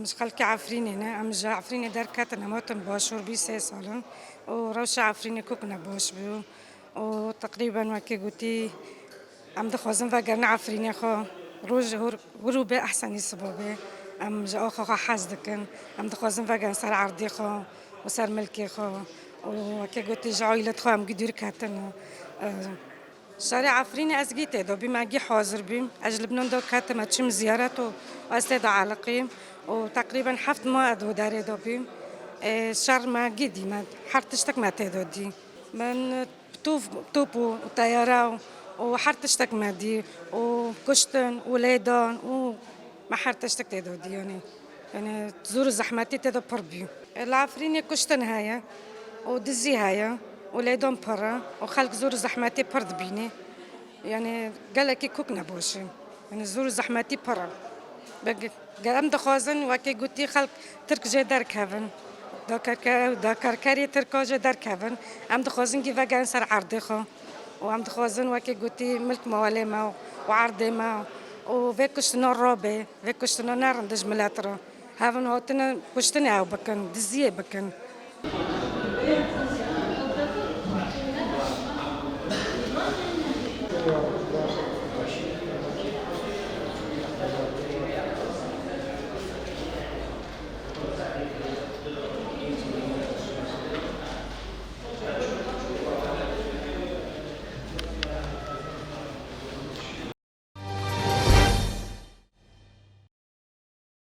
مش خلقي عفريني هنا ام جا عفريني دار كاتنا موتن باشور بي سي سالن وروشة عفريني كوكنا باش بيو وتقريبا وكي قلتي ام دخوزن فاقرنا عفريني خو روج ورو بي احسن يسبو بي ام جا اخو حازدكن ام دخوزن فاقرنا صار عرضي خو وصار ملكي خو وكي قلتي جعيلة خو ام قدير كاتنا شارع عفريني أزجيته دو بما جي حاضر بيم أجل بنون دو كاتم أتشم زيارته وأستيد على قيم وتقريبا حفت ما أدو داري دو بيم شر ما جدي ما حرتشتك ما تدو دي من توبو وطيارة وحرتشتك ما دي وكشتن وليدان وما حرتشتك تدو دي يعني تزور الزحماتي تدو بربيو العفريني كشتن هاي ودزي هاي ولادهم برا وخلق زور زحماتي برد بيني يعني قال لك كوكنا بوشي يعني زور زحماتي برا قام دخوازن وكي قلتي خلق ترك جي دار كافن دا كركاري تركو جي دار كافن ام دخوازن كيفا قان سر عرضي خو وام دخوازن وكي قلتي ملك موالي ما وعرضي ما وفيكوش نور روبي فيكوش نور نار ندج ملاترو هافن هوتنا كشتني او بكن دزيه بكن